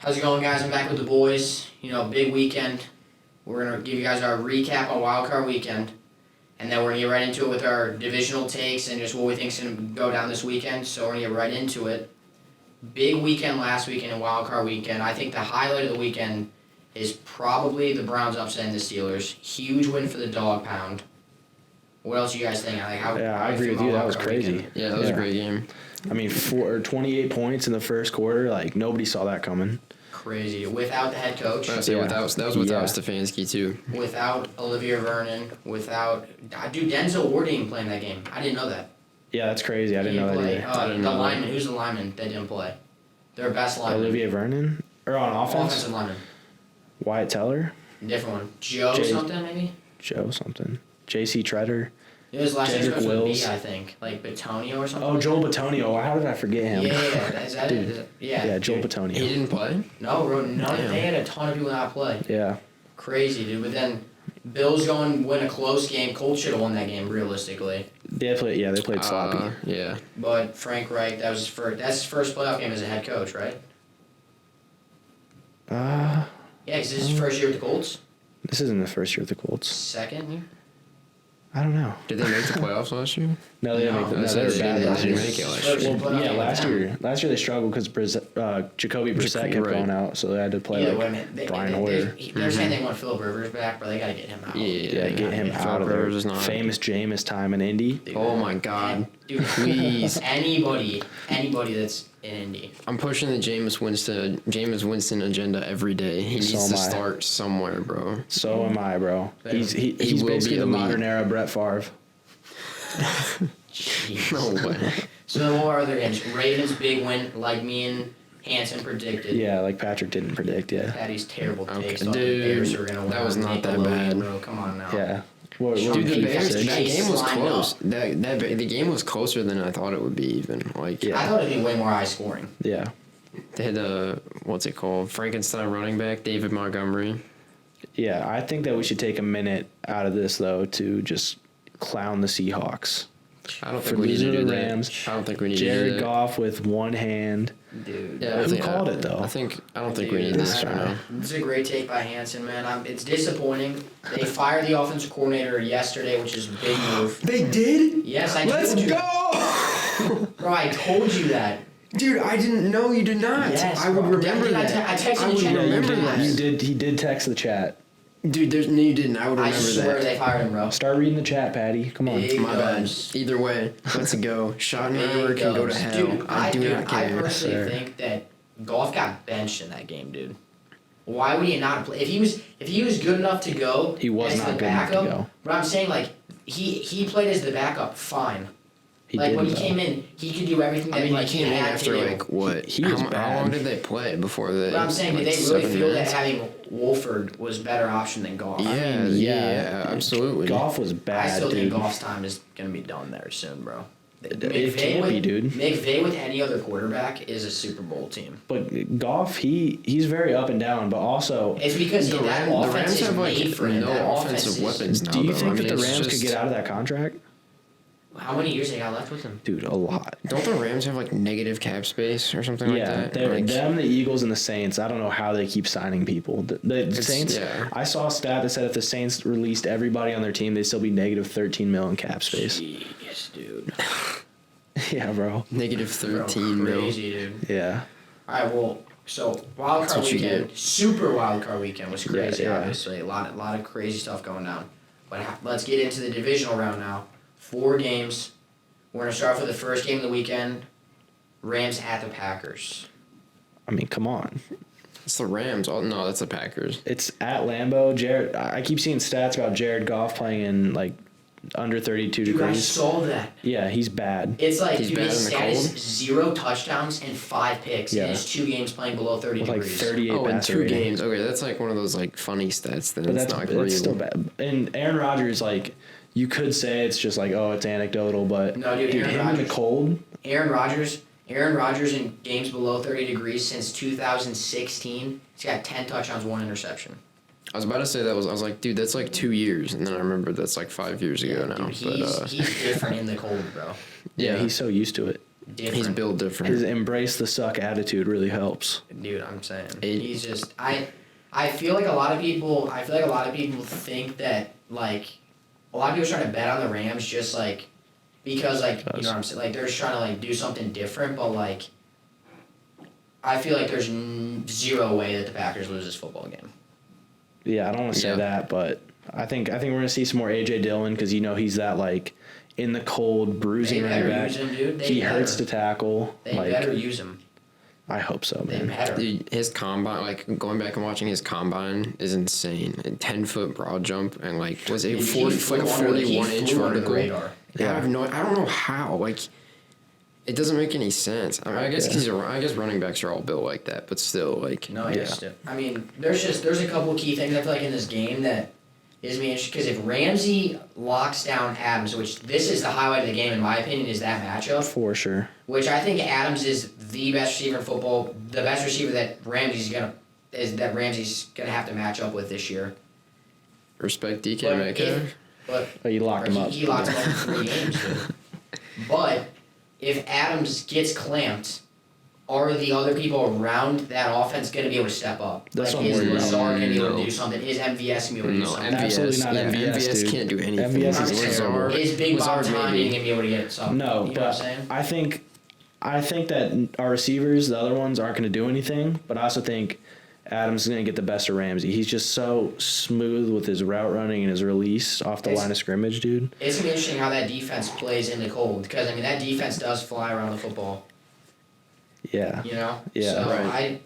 How's it going, guys? I'm back with the boys. Big weekend. We're going to give you guys our recap on Wildcard Weekend. And then we're going to get right into it with our divisional takes and just what we think is going to go down this weekend. So we're going to get right into it. Big weekend last weekend and Wildcard Weekend. I think the highlight of the weekend is probably the Browns upsetting the Steelers. Huge win for the Dog Pound. What else do you guys think? I agree with you. That was crazy. Weekend? Yeah, that was a great game. I mean, 28 points in the first quarter. Like, nobody saw that coming. Crazy. Without the head coach. That was without Stefanski, too. Without Olivia Vernon. Dude, Denzel Ward didn't play in that game. I didn't know that. Yeah, that's crazy. I didn't know that either. The lineman. Who's the lineman that didn't play? Their best lineman. Olivia Vernon? Or on offense? Offensive lineman. Wyatt Teller? Different one. Joe something, maybe? Joe something. J.C. Treader? His last name starts with a Wills. B, I think. Like Batonio or something. Oh, Joel Batonio. How did I forget him? Yeah. Is that Dude. it? Yeah. Yeah, Joel Batonio. He didn't play? No, they had a ton of people not play. Yeah. Crazy, dude. But then Bills going win a close game. Colts should have won that game, realistically. They played sloppy. Yeah. But Frank Reich, that's his first playoff game as a head coach, right? Yeah, because this is his first year with the Colts. This isn't the first year with the Colts. Second year? I don't know. Did they make the playoffs last year? No, they didn't make No, they were bad last they year. didn't make it last year. Well, Yeah, last year they struggled because Jacoby Brissett kept going out, so they had to play Brian Hoyer. They're saying they want Phillip Rivers back, but they got to get him out. Yeah, get him out of there. Famous Jameis time in Indy. Dude, Oh my God! Dude, Please. anybody that's in Indy. I'm pushing the Jameis Winston agenda every day. He needs to start somewhere, bro. So am I, bro. He's basically the modern era Brett Favre. Jeez. No way. So then what are other games? Ravens big win, like me and Hanson predicted. Yeah, like Patrick didn't predict. Yeah. Patty's terrible takes. Dude, The Bears are gonna win. that was not that bad. Bro, come on now. Yeah. Dude, the Bears, that game was Lined close. up. The game was closer than I thought it would be. Even like, I thought it'd be way more high scoring. Yeah. they had what's it called? Frankenstein running back David Montgomery. Yeah, I think that we should take a minute out of this though to just clown the Seahawks. I don't think we need to do that. Rams. I don't think we need to do that. Jared Goff with one hand. Dude. Yeah, Who called it though? I don't think we need this right now. This is a great take by Hanson, man. It's disappointing. They fired the offensive coordinator yesterday, which is a big move. They did? Yes, I told you. Let's go! Bro, I told you that. Dude, I didn't know you did not. Yes, I would bro. remember that. I texted I the would chat. remember that. He did text the chat. Dude, no, you didn't. I would I remember swear that. they fired him, bro. Start reading the chat, Patty. Come on. Big My bad. guns. Either way, let's go. Schottenheimer Big can go to guns. hell. Dude, I do not I care. personally sir. think that Goff got benched in that game, dude. Why would he not play? If he was good enough to go, He was as not the good enough to backup, go. But I'm saying like he played as the backup, fine. When he came in, he could do everything that I mean, he came in had after to do. like what? He was how bad. long did they play before the? But I'm saying, like, did they really 7 feel minutes? that having Wolford was a better option than Goff? Yeah, yeah, absolutely. Goff was bad, I still dude. think Goff's time is gonna be done there soon, bro. It can't be, dude. McVay with any other quarterback is a Super Bowl team. But Goff, he's very up and down, but also. It's because The that Rams offense is have made like for him. no That offensive offense is- weapons now. Do you though. think I that mean, the it's Rams just- could get out of that contract? How many years they got left with him? Dude, a lot. Don't the Rams have like negative cap space or something like that? Like, them, the Eagles, and the Saints. I don't know how they keep signing people. The Saints. yeah. I saw a stat that said if the Saints released everybody on their team, they'd still be negative 13 mil in cap space. Jeez, dude. Yeah, bro. negative Bro, 13 mil. crazy, dude. Yeah. All right, well, so wild That's card what you weekend, super wild card weekend was crazy. Yeah. Obviously, a lot of crazy stuff going down. But let's get into the divisional round now. 4 games. We're gonna start with the first game of the weekend. Rams at the Packers. I mean, come on. It's the Rams. Oh no, that's the Packers. It's at Lambeau. I keep seeing stats about Jared Goff playing in like under 32 Dude, I degrees. saw that. Yeah, he's bad. It's like, He's dude, bad his in the stat is cold? 0 touchdowns and 5 picks in Yeah. his 2 games playing below 30 With like degrees. 38 Oh, in passer 2 rating. games. Okay, that's like one of those like funny stats. Then But it's that's not real. still bad. And Aaron Rodgers, like, you could say it's just like, oh, it's anecdotal, but No, dude, Aaron him in the Rodgers- cold. Aaron Rodgers in games below 30 degrees since 2016. He's got 10 touchdowns, 1 interception. I was about to say that I was like, dude, that's like 2 years, and then I remembered that's like 5 years ago now. Dude, he's different in the cold, bro. Yeah, he's so used to it. different. He's built different. His embrace the suck attitude really helps. Dude, I'm saying he's just I feel like a lot of people think that like a lot of people are trying to bet on the Rams just like because like you know what I'm saying, like they're just trying to like do something different, but like I feel like there's zero way that the Packers lose this football game. Yeah, I don't want to say that, but I think we're gonna see some more AJ Dillon because he's that like in the cold bruising running back. Use him, dude. He hurts to tackle. They better use him. I hope so, man. They better. Dude, his combine, like going back and watching his combine, is insane. A 10-foot broad jump and like was it 41-inch vertical? Yeah. I don't know how. Like, it doesn't make any sense. I mean, I guess running backs are all built like that, but still, like. No, yes. I mean, there's a couple key things I feel like in this game that is me interested because if Ramsey locks down Adams, which this is the highlight of the game in my opinion, is that matchup. For sure. Which I think Adams is the best receiver in football, the best receiver that Ramsey's gonna have to match up with this year. Respect DK Metcalf. But you locked him up. He locked him up for 3 games. But if Adams gets clamped, are the other people around that offense going to be able to step up? That's like, is Lazard going to be able to do something? Is MVS going to be able to do something? Absolutely not MVS dude. can't do anything. MVS is terrible. Is Big Bob Tom going to be able to get something? No, you know what I'm saying? I think that our receivers, the other ones, aren't going to do anything, but I also think Adams is going to get the best of Ramsey. He's just so smooth with his route running and his release off the line of scrimmage, dude. It's going to be interesting how that defense plays in the cold because, I mean, that defense does fly around the football. Yeah. You know? Yeah. So right.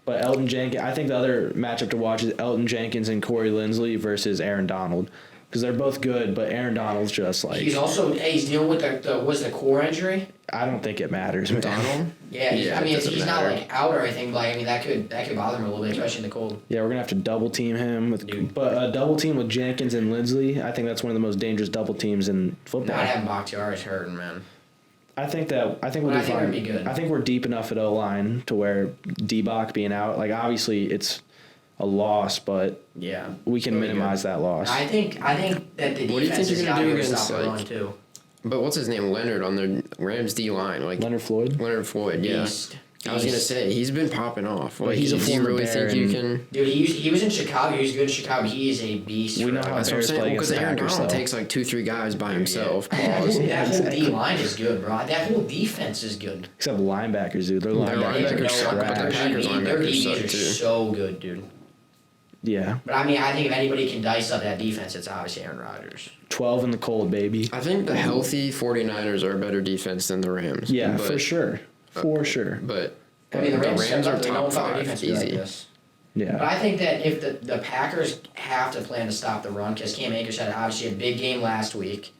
But Elton Jenkins, I think the other matchup to watch is Elton Jenkins and Corey Linsley versus Aaron Donald. Because they're both good, but Aaron Donald's just like... He's dealing with the core injury? I don't think it matters, man. Donald? Yeah, he's not like out or anything, but I mean that could bother him a little bit, especially in the cold. Yeah, we're gonna have to double team him but double team with Jenkins and Linsley. I think that's one of the most dangerous double teams in football. Not having Bakhtiari is hurting, man. I think we'll do fine. Be good. I think we're deep enough at O-line to where D-Bach being out, like obviously it's a loss, but yeah, we can minimize that loss. I think that the defense has got to stop the run too. But what's his name? Leonard on the Rams D line, like Leonard Floyd. Yeah. I was gonna say he's been popping off. Like, he's a former really Bear. Think you can? Dude, he was in Chicago. He was good in Chicago. He is a beast. We know how that's what I'm Bears play because against Aaron the Packers, Donald though. takes like 2-3 guys by himself. That whole D line is good, bro. That whole defense is good. Except linebackers, dude. Their linebackers suck, but their Packers linebackers suck too. So good, dude. Yeah. But I mean, I think if anybody can dice up that defense, it's obviously Aaron Rodgers. 12 in the cold, baby. I think the healthy 49ers are a better defense than the Rams. Yeah, for sure. But I mean, the Rams are top 5, easy. Yeah. But I think that if the Packers have to plan to stop the run, because Cam Akers had obviously a big game last week.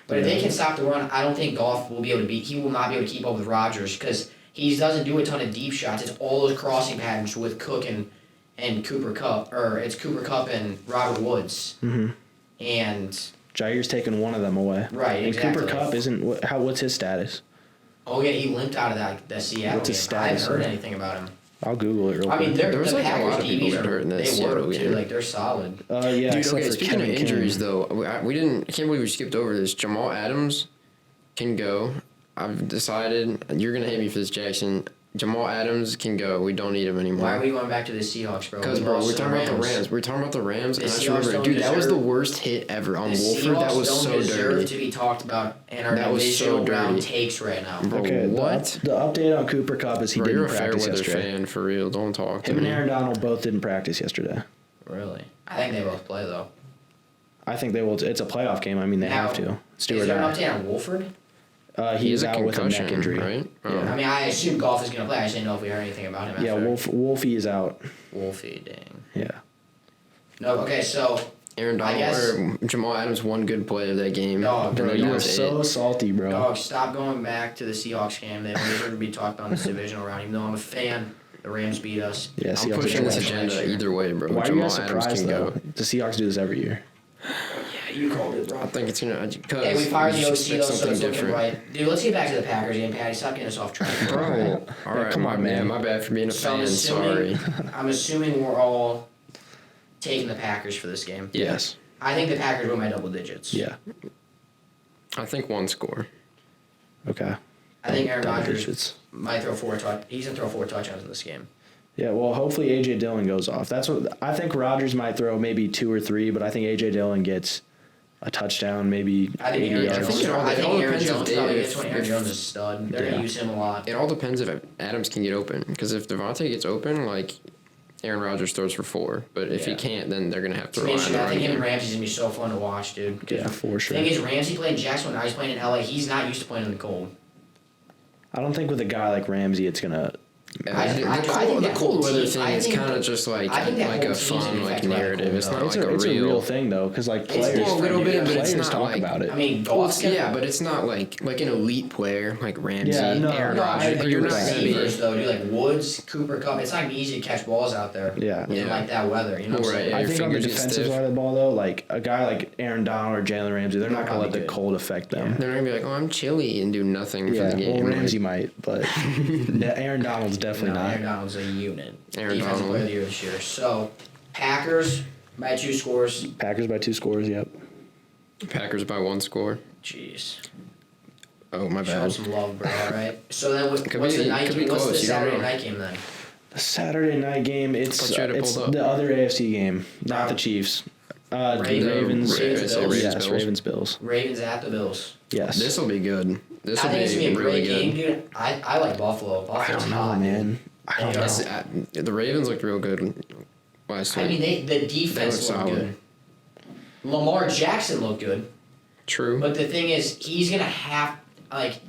But if they can stop the run, I don't think Goff will be able to he will not be able to keep up with Rodgers because he doesn't do a ton of deep shots. It's all those crossing patterns with Cook and Cooper Kupp, or it's Cooper Kupp and Robert Woods. Mm-hmm. And Jair's taking one of them away. Right, and exactly. Cooper Kupp isn't. What's his status? Oh yeah, he limped out of that Seattle What's his game. status? I haven't heard anything about him. I'll Google it real quick. I mean, there was the like a lot of people Packers that hurt in that Seattle game. too. Like they're solid. Yeah. Dude, okay. For Speaking Kevin of injuries, King. though, I can't believe we skipped over this. Jamal Adams can go. I've decided. You're gonna hate me for this, Jackson. Jamal Adams can go. We don't need him anymore. Why are we going back to the Seahawks, bro? Because, bro, we're talking about the Rams. We're talking about the Rams, and I just remember, dude, that was the worst hit ever on Wolford. That was so dirty. Deserve to be talked about in our divisional round takes right now. Bro, okay, what? The update on Cooper Kupp is he didn't practice yesterday. You're a fair weather fan, for real. Don't talk to me. Him and Aaron Donald both didn't practice yesterday. Really? I think they both play, though. I think they will. It's a playoff game. I mean, they have to. Is there an update on Wolford? He's out with a neck injury. Right? Oh. Yeah. I mean, I assume Goff is going to play. I just didn't know if we heard anything about him. Yeah, Wolfie is out. Wolfie, dang. Yeah. No, okay, so Aaron Donald or Jamal Adams, one good play of that game. Dog, bro, you were so salty, bro. Dog, stop going back to the Seahawks game. They deserve to be talked about in this divisional round. Even though I'm a fan, the Rams beat us. Yeah, I'm Seahawks pushing this agenda either way, bro. Why Jamal are you guys Adams surprised, can though? go. The Seahawks do this every year. Yeah, you called it, bro. I think it's gonna. Hey, we fired the OC though, so it's looking different. right. Dude, let's get back to the Packers game, Patty. Stop getting us off track. Bro, all right, come on, man. My bad for being a So fan. Sorry. I'm assuming we're all taking the Packers for this game. Yes. I think the Packers win by double digits. Yeah. I think one score. Okay. I think Aaron double Rodgers digits. might throw 4 touchdowns. He's gonna throw 4 touchdowns in this game. Yeah, well, hopefully AJ Dillon goes off. That's what I think. Rodgers might throw maybe 2 or 3, but I think AJ Dillon gets a touchdown, maybe I think 80 Aaron yards. Jones. I think Aaron depends if Jones they- probably if- gets one. Aaron if- Jones is a stud. They're Yeah. gonna use him a lot. It all depends if Adams can get open. Because if Devontae gets open, like Aaron Rodgers throws for 4, but if he Yeah. can't, then they're gonna have to I rely mean, on the I run think him and game. Ramsey's gonna be so fun to watch, dude. Because Yeah, for sure. The thing is, Ramsey played in Jacksonville. Now he's playing in LA. He's not used to playing in the cold. I don't think with a guy like Ramsey, it's gonna. I The think cold that cold whole weather team- thing I is think kind of that- just like I think that like whole a team's fun gonna be like affected by the narrative. cold, It's though. not It's like a real. real thing though, because like It's players, different, a little bit, dude. but it's players not talk like- about it. I mean, Well, Goff's gonna. yeah, but it's not like an elite player like Ramsey, Yeah, no, Aaron no, I Rodgers. agree You're with not that. gonna be Receivers though, dude, like Woods, Cooper Cup. It's not easy to catch balls out there. Yeah. In Yeah. like that weather, you know what I'm Right, saying? yeah. I your think on the fingers get defensive stiff. side of the ball though, like a guy like Aaron Donald or Jalen Ramsey, they're not gonna let the Probably good. cold affect them. They're gonna be like, oh, I'm chilly and do nothing for Yeah, the game. well, Like, Ramsey might, but Aaron Donald's definitely No, not. Aaron Donald's a unit. Aaron Defensive Donald. player of the year this year. So, Packers by 2 scores. Packers by 2 scores. Yep. Packers by 1 score. Jeez. Oh, my Show 'em bad. some love, bro. All right. So then, Could what's be- the night could be game? What's the close, you don't Saturday know. night game then? The Saturday night game. It's Thought you had it it's pulled up. the other AFC game, not the Chiefs. The Ravens- Ravens. Ravens, Bills. Yes, Bills. Ravens Bills. Ravens at the Bills. Yes. This will be good. This I will think it's gonna be be a really great game, good. dude. I like Buffalo. I Buffalo's don't know, hot, man. I don't Yeah. know. The Ravens looked real good last I week. mean, the defense look looked solid. good. Lamar Jackson looked good, True. but the thing is, he's gonna have like.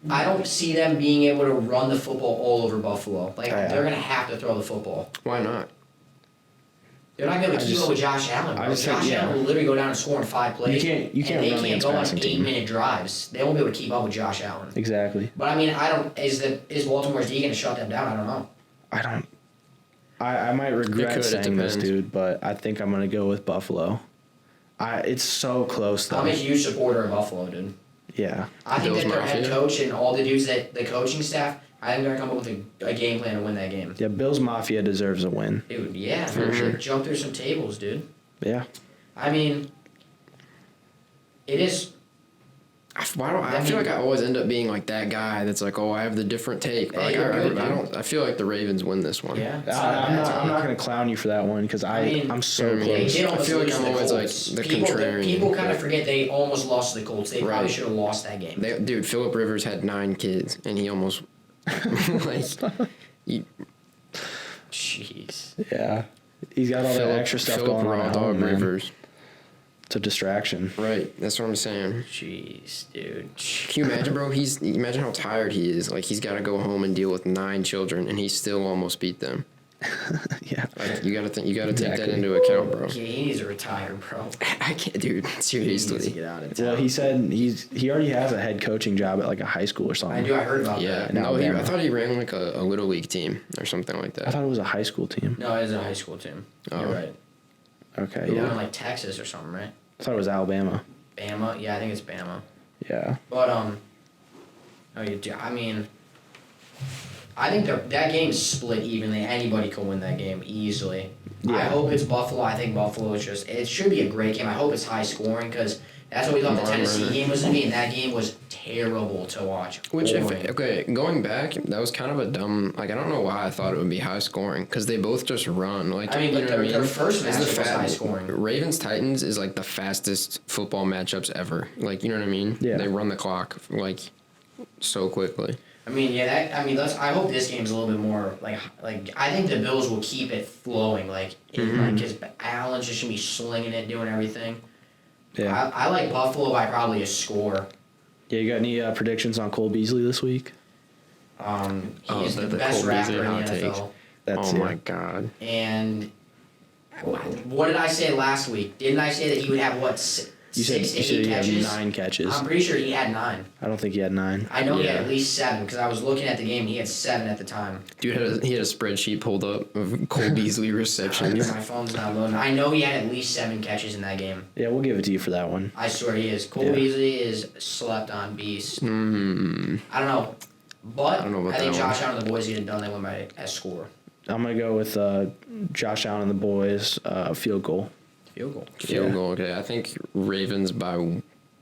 I don't see them being able to run the football all over Buffalo. Like Yeah. they're gonna have to throw the football. Why not? They're not gonna be able to I keep just- up with Josh Allen. I Bro. just think, Josh yeah. Allen will literally go down and score in 5 plays. You can't and they run can't against go on passing team. 8-minute drives. They won't be able to keep up with Josh Allen. Exactly. But I mean, I don't. Is Baltimore's D gonna shut them down? I don't know. I don't. I might regret could, it saying this, depends. dude, but I think I'm gonna go with Buffalo. It's so close though. I'm a huge supporter of Buffalo, dude. Yeah. I think Bills that their head Mafia. coach and all the dudes that the coaching staff, I think they're gonna come up with a game plan to win that game. Yeah. Bills Mafia deserves a win. Dude, yeah, For man, sure. jump through some tables, dude. Yeah. I mean, it is. I feel like I always end up being like that guy that's like, oh, I have the different take. But Hey, like, you're good, I dude. don't. I feel like the Ravens win this one. Yeah, it's I'm not a bad not take. gonna clown you for that one because I mean, I'm so I mean, They close. did almost I feel like lose I'm to the always, like, Colts. the people, contrarian. People kind of forget they almost lost to the Colts. They probably Right. should have lost that game. Dude, Philip Rivers had 9 kids, and he almost like. Jeez. Yeah. He's got all that extra stuff going on Raw at Dog home, man. Rivers. It's a distraction. Right, that's what I'm saying. Jeez, dude. Can you imagine, bro? Imagine how tired he is. Like he's got to go home and deal with 9 children, and he still almost beat them. Yeah. Like you got to take that Exactly. into account, bro. Yeah, he needs to retire, bro. I can't, dude. He needs to Seriously. get out of town. Well, he said he already has a head coaching job at like a high school or something. I heard about Yeah. that. In No, I Alabama. thought he ran like a little league team or something like I that. thought it was a high school team. No, it's a high school team. Oh. You're right. Okay. They were Yeah. in like Texas or something, right? I thought it was Alabama. Bama? Yeah, I think it's Bama. Yeah. But oh, you do. I mean, I think that game's split evenly. Anybody can win that game easily. I Yeah. hope it's Buffalo. I think Buffalo is just. It should be a great game. I hope it's high scoring because that's what we thought the Tennessee game was gonna be, and that game was terrible to watch. Which, Boring. okay, going back, that was kind of a dumb. Like I don't know why I thought it would be high scoring because they both just run. Like I mean, you but know what I their mean? first It's matchup was high scoring. Ravens Titans is like the fastest football matchups ever. Like you know what I mean? Yeah. They run the clock like so quickly. I mean, yeah. I hope this game's a little bit more like. I think the Bills will keep it flowing. Because Allen's just gonna be slinging it, doing everything. Yeah. I like Buffalo by probably a score. Yeah. You got any predictions on Cole Beasley this week? He's the the best Cole rapper Beasley in the hot NFL. takes. That's Oh yeah. my god. And what did I say last week? Didn't I say that he would have what You said 6 to you said 8 he had catches? 9 catches. I'm pretty sure he had 9. I don't think he had 9. I know he had Yeah. at least 7 because I was looking at the game. He had 7 at the time. Dude he had a spreadsheet pulled up of Cole Beasley receptions. My phone's not loading. I know he had at least 7 catches in that game. Yeah, we'll give it to you for that one. I swear he is. Cole Yeah. Beasley is slept on beast. I don't know. But I don't know about I think that Josh Allen and the boys get it done. They win by a score. I'm gonna go with Josh Allen and the boys field goal. Field goal. Field Yeah. goal. Okay, I think Ravens by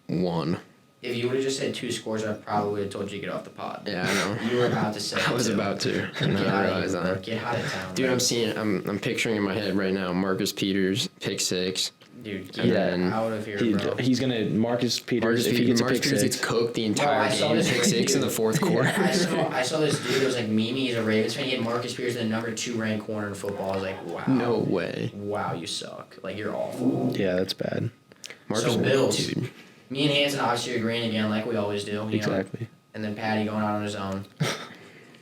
1. If you would have just said 2 scores, I probably would have told you to get off the pod. Yeah, I know. You were about to say I was it, too. about to. And Get I out realized of here, bro. that. Get out of town. Dude, bro. I'm picturing in my head right now Marcus Peters, pick 6. Dude, get and then out of here, bro. He's gonna Marcus Peters. If he gets a pick Peters six, gets cooked the Bro, entire I saw game. this Pick 6 in the dude. fourth quarter. I saw this dude that was like Mimi. He's a Ravens fan. He had Marcus Peters, the number 2 ranked corner in football. I was like, wow. No way. Wow, you suck. Like, you're awful. yeah, that's bad. Marcus So, Bills. Dude. Me and Hanson obviously agreeing again, like we always do. You know? Exactly. And then Patty going out on his own.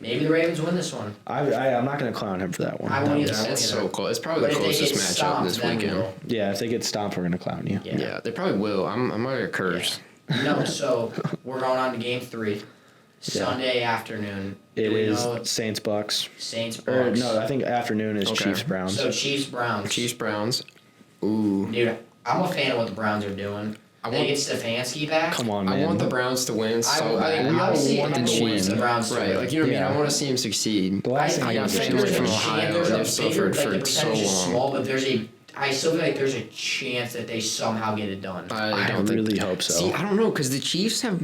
Maybe the Ravens win this one. I'm not gonna clown him for that one. I won't either. That's so close. It's probably the But if they closest get matchup stomped, this then weekend. we'll- Yeah, if they get stomped, we're gonna clown you. Yeah, they probably will. I might get cursed. No, so we're going on to game 3. Sunday afternoon. It Do we is know Saints Bucks. Saints Or Bucks. no, I think afternoon is Okay. Chiefs Browns. So Chiefs Browns. Chiefs Browns. Ooh. Dude, I'm a fan of what the Browns are doing. I They want- get Stefanski back. Come on, man. I want the Browns to win so I bad. mean, obviously, want the them to Chiefs, win. the Browns to Right, win. like you know what I mean. Yeah. I want to see him succeed. The last thing I got think family there's from a Ohio, chance- and there's a they've suffered bigger, like, for the so percentage is long. small, but I still feel like there's a chance that they somehow get it done. I don't really think. hope so. See, I don't know because the Chiefs have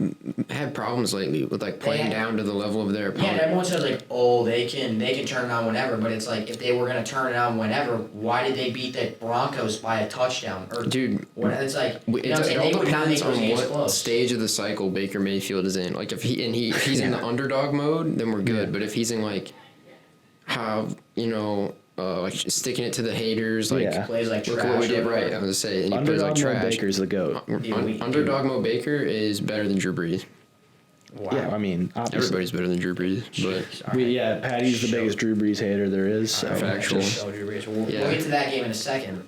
had problems lately with like playing They- down to the level of their Yeah, and opponent. everyone says like, oh, they can turn it on whenever, but it's like if they were gonna turn it on whenever, why did they beat the Broncos by a touchdown? Or Dude, what? It's like It, you know what I'm saying? all They would not make depends those on games what close. stage of the cycle Baker Mayfield is in. Like if he's in the underdog mode, then we're good. But if he's in like how like sticking it to the haters, like Yeah. Plays like look trash. at what we or did right. whatever. I was gonna say, and he plays like Underdog Mo trash. Baker's the goat. Underdog Mo Baker is better than Drew Brees. Wow. Yeah, I mean, obviously. Everybody's better than Drew Brees, but All right. Patty's the Show. biggest Drew Brees hater there is. So. Factual. Show Drew Brees. We'll Yeah. get to that game in a second.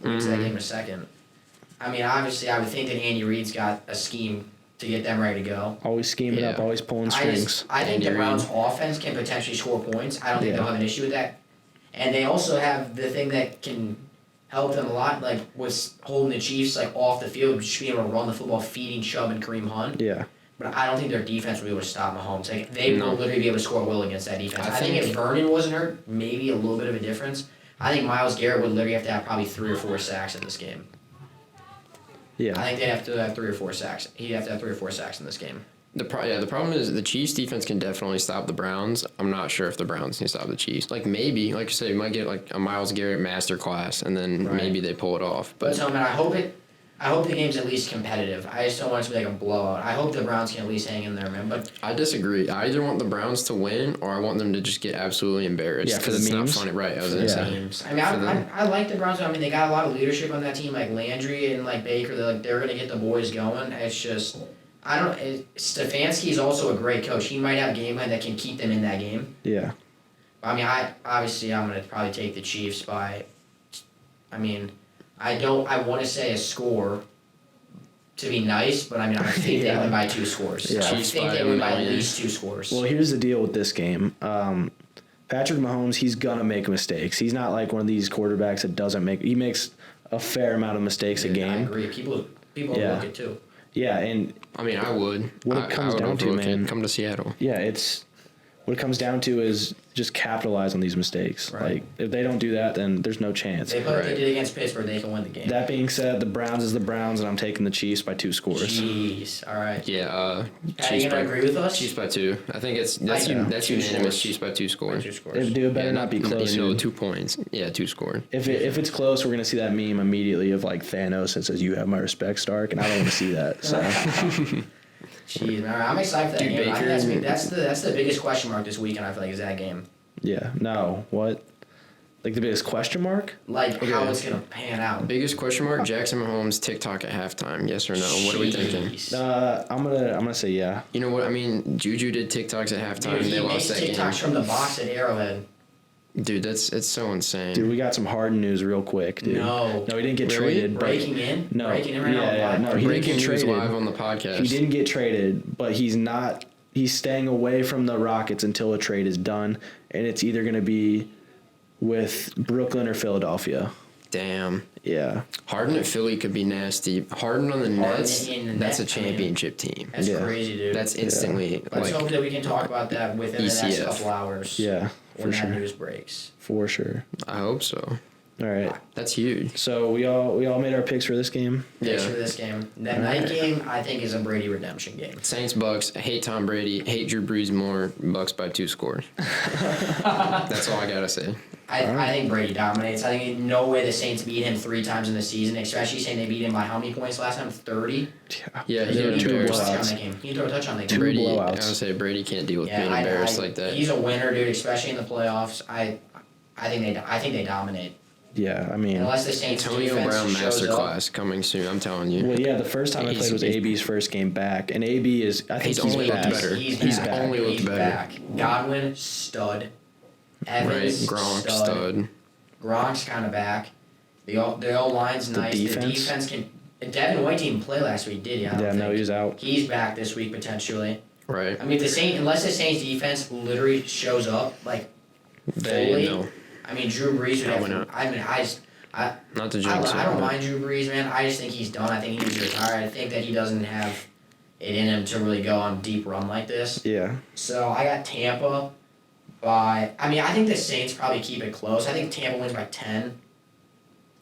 I mean, obviously, I would think that Andy Reid's got a scheme to get them ready to go. Always scheming up, Yeah. always pulling strings. I think Andy the Reid. Browns' offense can potentially score points. I don't think Yeah. they'll have an issue with that. And they also have the thing that can help them a lot, like was holding the Chiefs like off the field, just being able to run the football, feeding Chubb and Kareem Hunt. Yeah. But I don't think their defense will be able to stop Mahomes. Like they No. will literally be able to score well against that defense. I think if Vernon wasn't hurt, maybe a little bit of a difference. I think Myles Garrett would literally have to have probably 3 or 4 sacks in this game. I Yeah. think they'd have to have 3 or 4 sacks. He'd have to have 3 or 4 sacks in this game. the problem is the Chiefs defense can definitely stop the Browns. I'm not sure if the Browns can stop the Chiefs. Like maybe, like you said, you might get like a Myles Garrett masterclass, and then Right. maybe they pull it off. But But so, man, I hope the game's at least competitive. I just don't want it to be like a blowout. I hope the Browns can at least hang in there, man. But I disagree. I either want the Browns to win or I want them to just get absolutely embarrassed. Yeah, for because the it's memes. not funny, right? I was Yeah. gonna say. teams. I mean, For them. I like the Browns. I mean, they got a lot of leadership on that team, like Landry and like Baker. They're gonna get the boys going. It's just Stefanski's also a great coach. He might have a game plan that can keep them in that game. Yeah. I mean, I'm gonna probably take the Chiefs by. I mean, I want to say a score. To be nice, but I mean, I think Yeah. they win by 2 scores. Yeah. I Chiefs think by they a win by at million. least 2 scores. Well, here's the deal with this game. Patrick Mahomes, he's gonna make mistakes. He's not like one of these quarterbacks that doesn't make. He makes a fair amount of mistakes a I game. agree. People Yeah. look it too. Yeah, and I mean, I would. What it I comes would down to, overlook it. man- Come to Seattle. yeah, it's what it comes down to is just capitalize on these mistakes. Right. Like if they don't do that, then there's no chance. They put what Right. they did against Pittsburgh, they can win the game. That being said, the Browns is the Browns, and I'm taking the Chiefs by 2 scores. Jeez. All right. Yeah. Are you gonna agree with us? Chiefs by 2. I think that's Yeah. that's 2 unanimous. scores. Chiefs by 2 scores. 2 scores. If it better not be close. No, dude. 2 points. Yeah, 2 scored. If it's close, we're gonna see that meme immediately of like Thanos that says "You have my respect, Stark," and I don't want to see that. So Jeez, man, I'm excited for that Dude, game. I think Baker- that's the biggest question mark this weekend. I feel like is that game. yeah, no, what? Like the biggest question mark? Like how Okay. it's gonna pan out. Biggest question mark: Jackson Mahomes TikTok at halftime. Yes or no? What are we thinking? Jeez. I'm gonna say yeah. You know what I mean? Juju did TikToks at halftime. Dude, They he lost makes that TikToks game. from the box at Arrowhead. Dude, it's so insane. Dude, we got some Harden news real quick, dude. No. he didn't get Really? traded. but- Breaking in? No, Breaking in right yeah, now? yeah, Live? no, he didn't Breaking get news traded. live on the podcast. He didn't get traded, but he's not. He's staying away from the Rockets until a trade is done, and it's either going to be with Brooklyn or Philadelphia. Damn. Yeah, Harden at Philly could be nasty. Harden on the Harden Nets, in the that's a Nets, I mean, championship team. That's Yeah. crazy, dude. That's instantly Let's like hope that we can talk about that within the next ECF. couple hours. yeah, When for that sure, news breaks. for sure. I hope so. All right. That's huge. So we all made our picks for this game. Picks for this game. That night game, I think, is a Brady redemption game. Saints, Bucks. Hate Tom Brady. Hate Drew Brees more. Bucks by 2 scores. That's all I gotta say. I think Brady dominates. I think no way the Saints beat him 3 times in the season, especially saying they beat him by how many points last time? 30? Yeah, he There were got two embarrassed. blowouts. He threw a touchdown that Two game. Brady, I blowouts. would say Brady can't deal with being embarrassed like that. He's a winner, dude, especially in the playoffs. I think they dominate. Yeah, I mean. Unless the Saints Antonio defense Brown shows up. masterclass coming soon. I'm telling you. Well, yeah, the first time I played was AB's first game back, and AB is I think He's he's only looked back. better. He's back. only looked He's better. back. Godwin, stud. Right, Evans, Gronk stud. Gronk's kind of back. The old line's nice. defense? The defense can. Devin White didn't play last week, did he? I don't Yeah, no, think. he was out. He's back this week potentially. Right. I mean, unless the Saints defense literally shows up like fully. No. I mean, Drew Brees would have. Probably not. I mean, Not to jinx I don't it, mind Drew Brees, man. I just think he's done. I think he needs to retire. I think that he doesn't have it in him to really go on a deep run like this. Yeah. So I got Tampa by. I mean, I think the Saints probably keep it close. I think Tampa wins by 10.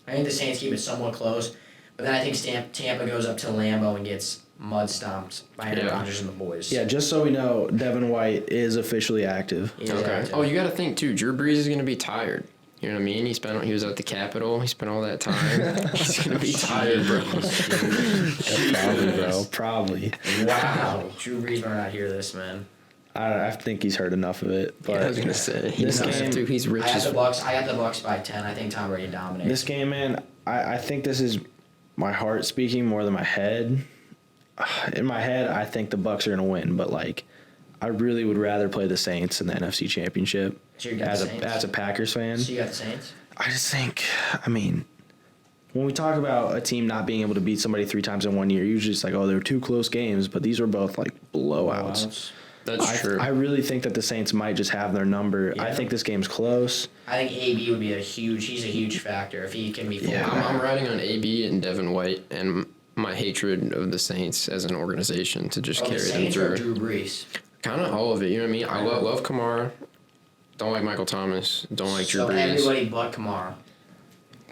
I think the Saints keep it somewhat close, but then I think Tampa goes up to Lambeau and gets mud stomped by Aaron Rodgers and the boys. Yeah, just so we know, Devin White is officially active. He is Okay. active. Oh, you got to think too. Drew Brees is gonna be tired. You know what I mean? He was at the Capitol. He spent all that time. He's gonna be tired, bro. Probably, bro. Probably. Wow, Drew Brees better not hear this, man. I think he's heard enough of it. But I was gonna say This knows game- too. He's rich I got as the Bucks. I got the Bucks by 10. I think Tom Brady dominates. this game, man, I think this is my heart speaking more than my head. In my head, I think the Bucks are gonna win, but like, I really would rather play the Saints in the NFC Championship So you got the Saints? as a Packers fan. So you got the Saints? I just think, I mean, when we talk about a team not being able to beat somebody 3 times in 1 year, usually it's like, oh, they were 2 close games, but these were both like blowouts. That's true. I really think that the Saints might just have their number. I Yeah. think this game's close. I think AB would be he's a huge factor if he can be full. Yeah. I'm riding on AB and Devin White and my hatred of the Saints as an organization to just Oh, the carry them Saints or through. Drew Brees? Kind of all of it. You know what I mean? I love Kamara. Don't like Michael Thomas. Don't like Drew So Brees. everybody but Kamara.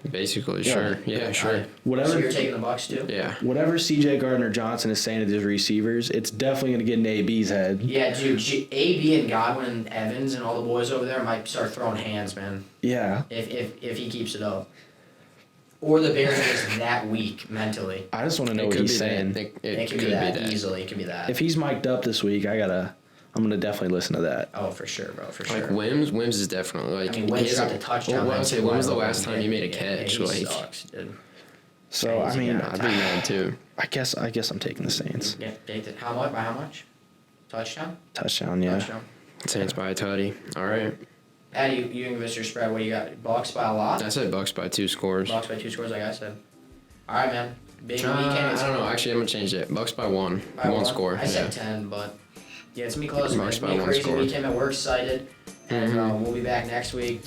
Basically, Yeah. sure. Yeah, sure. Whatever. So you're taking the Bucks too? Yeah. Whatever C.J. Gardner-Johnson is saying to his receivers, it's definitely going to get in AB's head. Yeah, dude. AB and Godwin and Evans and all the boys over there might start throwing hands, man. Yeah. If he keeps it up. Or the Bears are just that weak mentally. I just want to know It what could he's be saying. that. It It could could be be that that. easily. It could be that. If he's mic'd up this week, I'm going to definitely listen to that. Oh, for sure, bro. For Like sure. Wims is definitely like. I mean, Wentz he got hasn't- the touchdown. Well, I would like, say two when was the wide last open. time he made a Yeah, catch? he Like, sucks, dude. So, I Crazy mean, guy. I'd be mad too. I guess I'm taking the Saints. Yeah, take it. How much? By how much? Touchdown? Touchdown, yeah. Touchdown. Saints by a tutty. All right. Addy, you can give us your spread. What do you got? Bucks by a lot? I said Bucks by 2 scores. Bucks by 2 scores, like I said. All right, man. Big weekend. I It's don't know. Actually, I'm gonna change it. Bucks by 1. by One score. I Yeah. said 10, but yeah, it's gonna be close. Man. Bucks It's by gonna be a one crazy score. weekend, man. We're excited, and we'll be back next week.